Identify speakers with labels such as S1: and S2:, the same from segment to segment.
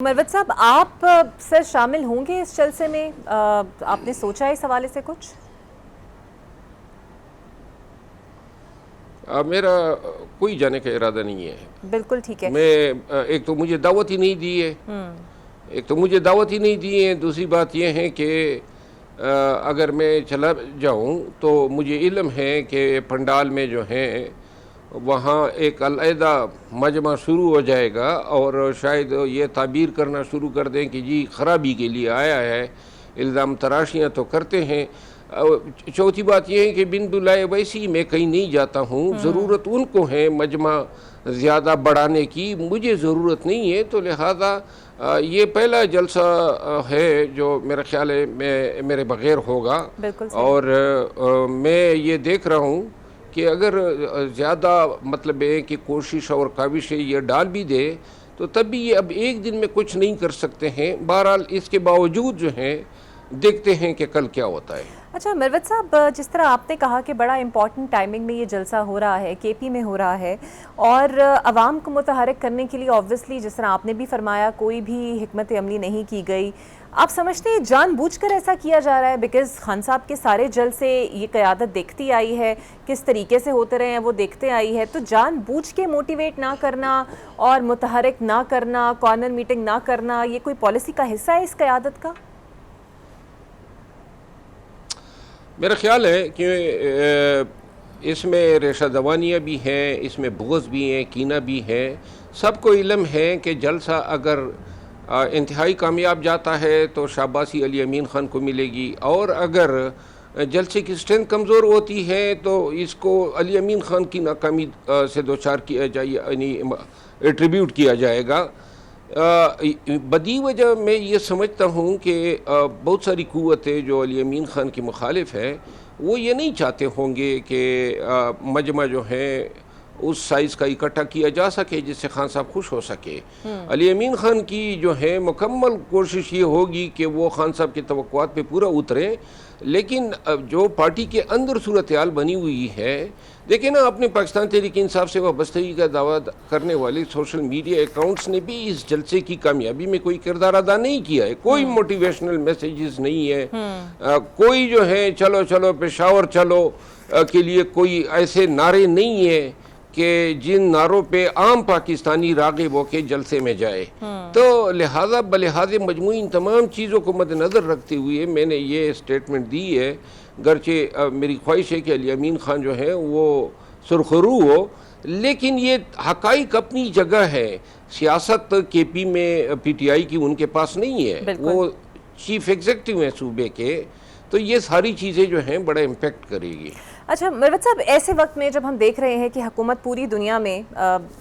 S1: मरवत साहब, आप सर शामिल होंगे इस जलसे में? आपने सोचा है इस हवाले से कुछ?
S2: मेरा कोई जाने का इरादा नहीं है।
S1: बिल्कुल ठीक है।
S2: मैं एक तो मुझे दावत ही नहीं दी है, दूसरी बात यह है कि अगर मैं चला जाऊं तो मुझे इल्म है कि पंडाल में जो है वहाँ एक अलहदा मजमा शुरू हो जाएगा और शायद ये ताबीर करना शुरू कर दें कि जी ख़राबी के लिए आया है। इल्ज़ाम तराशियाँ तो करते हैं। चौथी बात यह है कि बिन बुलाए वैसी मैं कहीं नहीं जाता हूँ। ज़रूरत उनको है मजमा ज़्यादा बढ़ाने की, मुझे ज़रूरत नहीं है। तो लिहाजा ये पहला जलसा है जो मेरा ख्याल है मेरे बग़ैर होगा। और मैं ये देख रहा हूँ कि अगर ज़्यादा मतलब है कि कोशिश और काविश ये डाल भी दे तो तब भी ये अब एक दिन में कुछ नहीं कर सकते हैं। बहरहाल इसके बावजूद जो है देखते हैं कि कल क्या होता है।
S1: अच्छा मरवत साहब, जिस तरह आपने कहा कि बड़ा इम्पॉर्टेंट टाइमिंग में ये जलसा हो रहा है, केपी में हो रहा है और अवाम को मुतहरक करने के लिए ऑब्वियसली जिस तरह आपने भी फरमाया कोई भी हिकमत अमली नहीं की गई। आप समझते हैं जानबूझकर ऐसा किया जा रहा है? बिकॉज़ खान साहब के सारे जलसे ये क़यादत देखती आई है, किस तरीके से होते रहे हैं वो देखते आई है। तो जानबूझ के मोटिवेट ना करना और मुतहरक ना करना, कॉर्नर मीटिंग ना करना, ये कोई पॉलिसी का हिस्सा है इस क़यादत का?
S2: मेरा ख्याल है कि इसमें रेशा दवानियाँ भी हैं, इसमें बुग़्ज़ भी हैं, कीना भी है। सबको इल्म है कि जलसा अगर इंतहाई कामयाब जाता है तो शाबाशी अली अमीन ख़ान को मिलेगी, और अगर जलसे की स्ट्रेंथ कमज़ोर होती है तो इसको अली अमीन ख़ान की नाकामी से दो चार किया जाए, यानी एट्रीब्यूट किया जाएगा। बदी वजह मैं ये समझता हूँ कि बहुत सारी क़ुव्वतें जो अली अमीन ख़ान की मुखालिफ है वो ये नहीं चाहते होंगे कि मजमा जो है उस साइज़ का इकट्ठा किया जा सके जिससे खान साहब खुश हो सके। अली अमीन ख़ान की जो है मुकम्मल कोशिश ये होगी कि वो खान साहब की तवक्कुआत पे पूरा उतरे। लेकिन जो पार्टी के अंदर सूरत हाल बनी हुई है, देखिए ना, अपने पाकिस्तान तहरीक इंसाफ से वाबस्तगी का दावा करने वाले सोशल मीडिया अकाउंट्स ने भी इस जलसे की कामयाबी में कोई किरदार अदा नहीं किया है। कोई मोटिवेशनल मैसेजेस नहीं है। कोई जो है चलो चलो पेशावर चलो के लिए कोई ऐसे नारे नहीं है कि जिन नारों पे आम पाकिस्तानी राग़िब होके जलसे में जाए। तो लिहाजा बलिहाज मजमूई इन तमाम चीज़ों को मद्देनज़र रखते हुए मैंने ये स्टेटमेंट दी है। गरचे मेरी ख्वाहिश है कि अली अमीन ख़ान जो है वो सुरखरू हो, लेकिन ये हक़ाइक़ अपनी जगह है। सियासत केपी में PTI की उनके पास नहीं है, वो चीफ एग्जीक्यूटिव हैं सूबे के, तो ये सारी चीज़ें जो हैं बड़ा इम्पेक्ट करेगी।
S1: अच्छा मरवत साहब, ऐसे वक्त में जब हम देख रहे हैं कि हुकूमत पूरी दुनिया में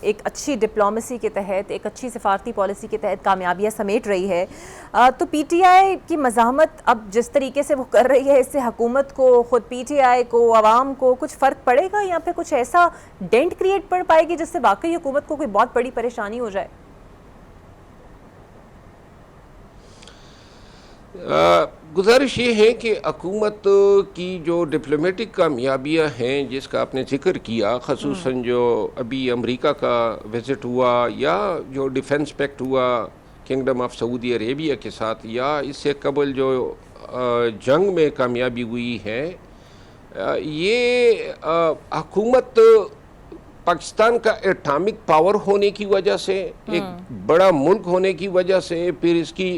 S1: एक अच्छी डिप्लोमेसी के तहत, एक अच्छी सिफारती पॉलिसी के तहत कामयाबियाँ समेट रही है, तो PTI की मज़ाहमत अब जिस तरीके से वो कर रही है, इससे हुकूमत को, ख़ुद PTI को, आवाम को कुछ फ़र्क पड़ेगा या फिर कुछ ऐसा डेंट क्रिएट पड़ पाएगी जिससे वाकई हुकूमत को कोई बहुत बड़ी परेशानी हो जाए?
S2: गुजारिश ये है कि हुकूमत की जो डिप्लोमेटिक कामयाबियाँ हैं जिसका आपने ज़िक्र किया, ख़ुसूसन जो अभी अमेरिका का विज़िट हुआ या जो डिफेंस पैक्ट हुआ किंगडम ऑफ सऊदी अरेबिया के साथ, या इससे कबल जो जंग में कामयाबी हुई है, ये हुकूमत पाकिस्तान का एटॉमिक पावर होने की वजह से, एक बड़ा मुल्क होने की वजह से, फिर इसकी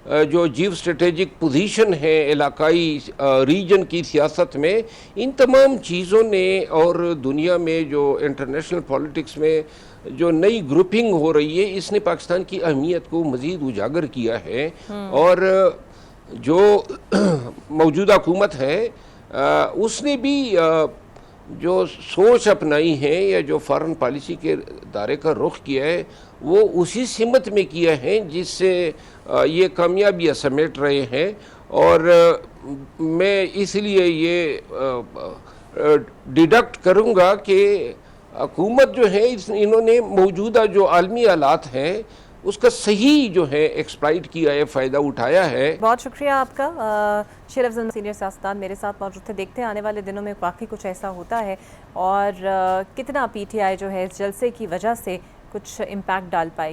S2: जो जीव स्ट्रेटेजिक पोजीशन है इलाकाई रीजन की सियासत में, इन तमाम चीज़ों ने और दुनिया में जो इंटरनेशनल पॉलिटिक्स में जो नई ग्रुपिंग हो रही है, इसने पाकिस्तान की अहमियत को मज़ीद उजागर किया है। और जो मौजूदा हुकूमत है उसने भी जो सोच अपनाई है या जो फॉरेन पॉलिसी के दायरे का रुख किया है वो उसी सिमत में किया है जिससे ये कामयाबियाँ समेट रहे हैं। और मैं इसलिए ये डिडक्ट करूँगा कि हुकूमत जो है इन्होंने मौजूदा जो आलमी हालात हैं उसका सही जो है एक्सप्लॉइट किया है, फ़ायदा उठाया है।
S1: बहुत शुक्रिया आपका। शेर अफजल सीनियर सियासतदान मेरे साथ मौजूद थे। देखते हैं आने वाले दिनों में वाकई कुछ ऐसा होता है और कितना PTI जो है इस जलसे की वजह से कुछ इम्पैक्ट डाल पाएगी।